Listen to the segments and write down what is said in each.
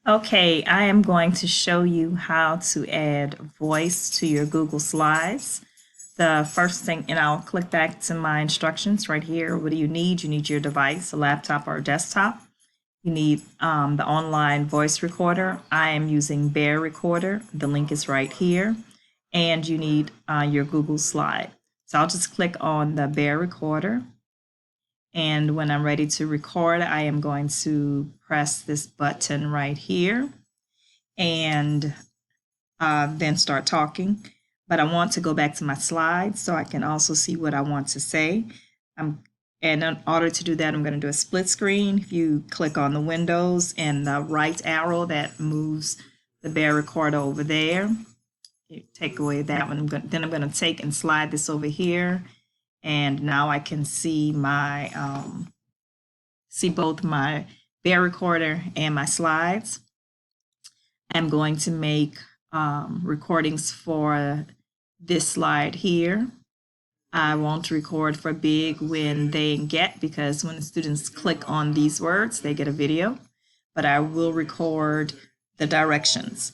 Okay, I am going to show you how to add voice to your Google Slides. The first thing, and I'll click back to my instructions right here. What do you need? You need your device, a laptop or a desktop. You need the online voice recorder. I am using Bear Recorder. The link is right here. And you need your Google Slide. So I'll just click on the Bear Recorder. And when I'm ready to record, I am going to press this button right here and then start talking. But I want to go back to my slides so I can also see what I want to say. And in order to do that, I'm going to do a split screen. If you click on the windows and the right arrow that moves the Bear Recorder over there, you take away that one. Then I'm going to take and slide this over here. And now I can see my see both my Bear Recorder and my slides. I'm going to make recordings for this slide here. I won't record for big when they get, because when the students click on these words, they get a video, but I will record the directions.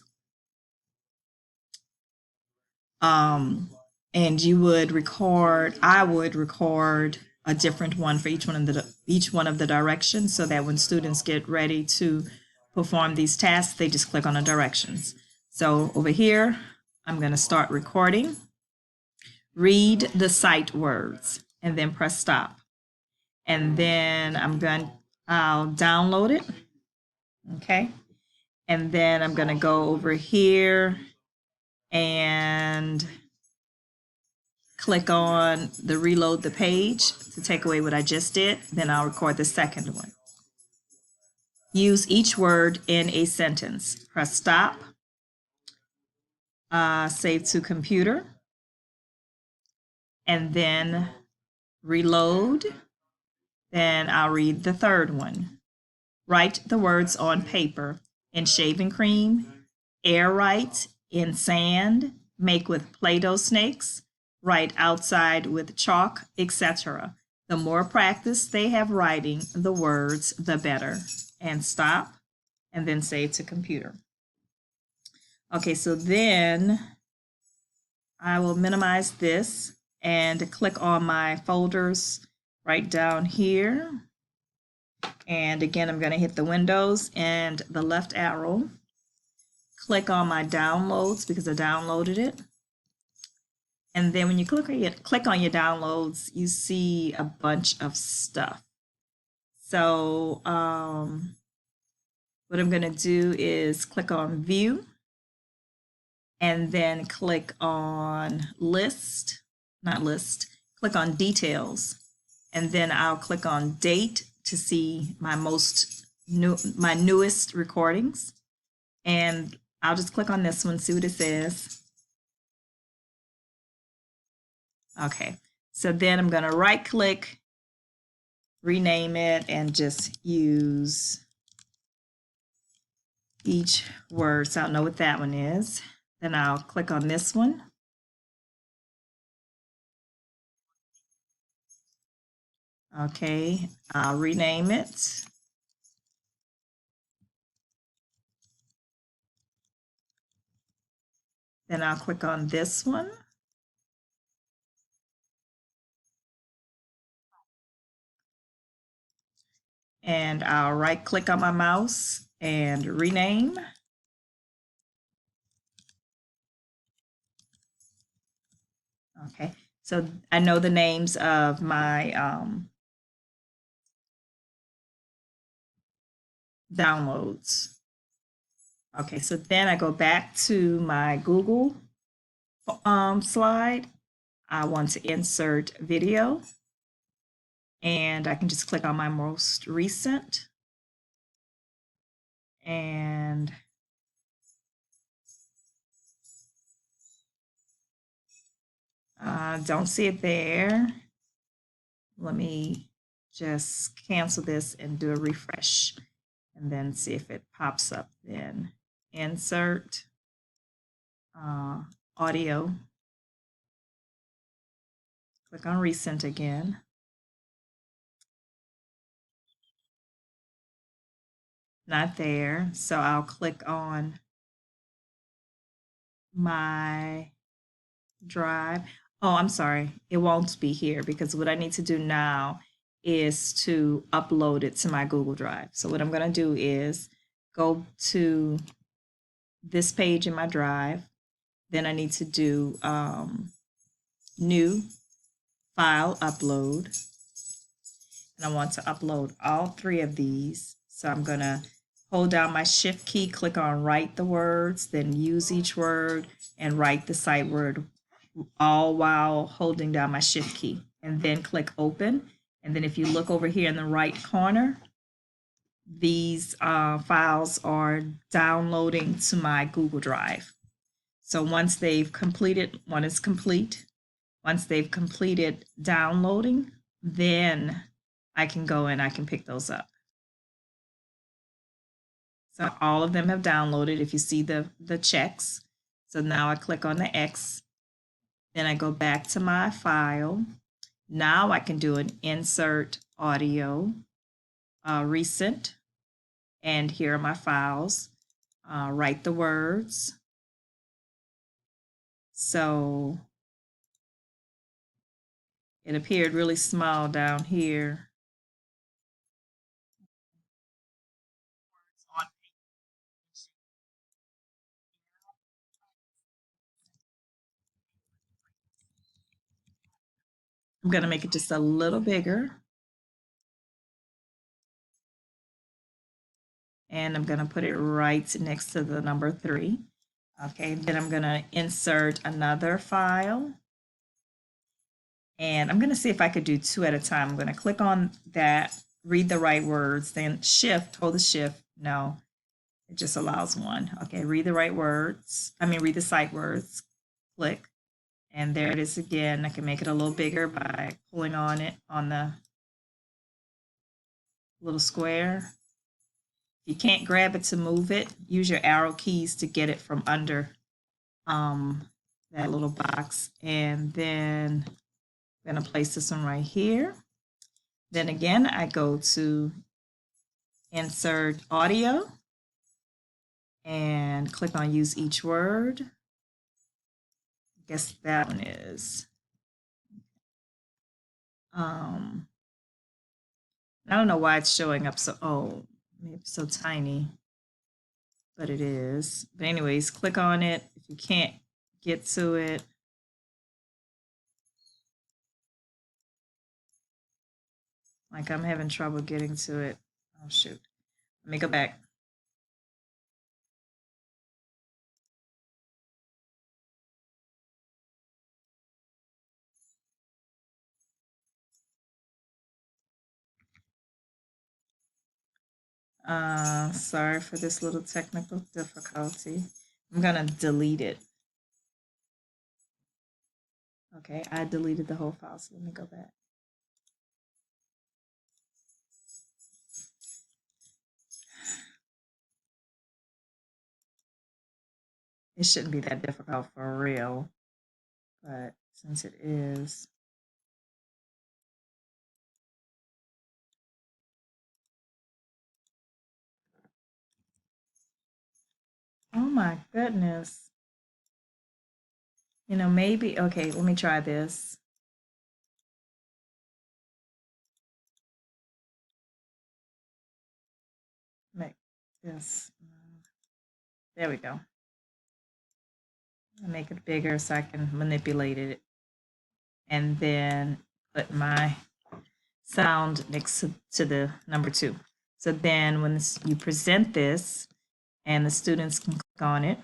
And you would record, I would record a different one for each one of the directions, so that when students get ready to perform these tasks, they just click on the directions. So over here, I'm going to start recording. Read the sight words and then press stop. And then I'll download it. Okay. And then I'm going to go over here and click on the reload the page to take away what I just did. Then I'll record the second one. Use each word in a sentence. Press stop. Save to computer. And then reload. Then I'll read the third one. Write the words on paper in shaving cream, air write in sand, make with Play-Doh snakes, write outside with chalk, etc. The more practice they have writing the words, the better. And stop, and then save to computer. Okay, so then I will minimize this and click on my folders right down here. And again, I'm going to hit the Windows and the left arrow. Click on my downloads because I downloaded it. And then when you click on your downloads, you see a bunch of stuff. So what I'm going to do is click on View and then click on List, not List, click on Details. And then I'll click on Date to see my newest recordings. And I'll just click on this one, see what it says. Okay, so then I'm going to right click, rename it, and just use each word so I'll know what that one is. Then I'll click on this one. Okay, I'll rename it. Then I'll click on this one. And I'll right click on my mouse and rename. Okay, so I know the names of my downloads. Okay, so then I go back to my Google slide. I want to insert video, and I can just click on my most recent, and don't see it there. Let me just cancel this and do a refresh and then see if it pops up. Then insert audio, click on recent again. not there. So I'll click on my drive. Oh, I'm sorry. It won't be here because what I need to do now is to upload it to my Google Drive. So what I'm going to do is go to this page in my drive. Then I need to do new file upload. And I want to upload all three of these. So I'm going to hold down my shift key, click on write the words, then use each word and write the sight word, all while holding down my shift key, and then click open. And then if you look over here in the right corner, these files are downloading to my Google Drive. So once they've completed, one is complete. Once they've completed downloading, then I can go and I can pick those up. So all of them have downloaded if you see the checks. So now I click on the X, then I go back to my file. Now I can do an insert audio, recent, and here are my files. Write the words. So it appeared really small down here. I'm going to make it just a little bigger. And I'm going to put it right next to the number 3. Okay, then I'm going to insert another file. And I'm going to see if I could do 2 at a time. I'm going to click on that, read the right words, then shift, hold the shift. No, it just allows 1. Okay, read the right words. Read the sight words. Click. And there it is again. I can make it a little bigger by pulling on it on the little square. If you can't grab it to move it, use your arrow keys to get it from under that little box. And then I'm going to place this one right here. Then again, I go to insert audio and click on use each word. I guess that one is. I don't know why it's showing up so, maybe it's so tiny, but it is. But anyways, click on it if you can't get to it. Like I'm having trouble getting to it. Oh shoot. Let me go back. Sorry for this little technical difficulty. I'm gonna delete it. Okay, I deleted the whole file, so let me go back. It shouldn't be that difficult for real, but since it is. Oh my goodness. You know, maybe, okay, let me try this. Make this, there we go. I'll make it bigger so I can manipulate it. And then put my sound next to the number 2. So then when you present this and the students can click on it.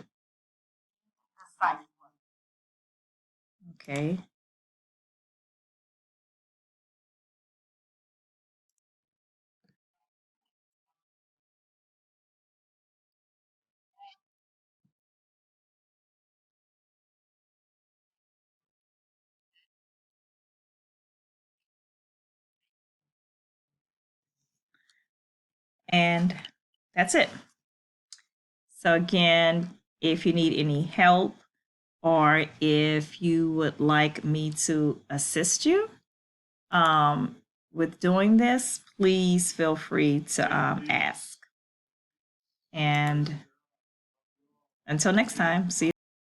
Okay. And that's it. So again, if you need any help or if you would like me to assist you with doing this, please feel free to ask. And until next time, see you.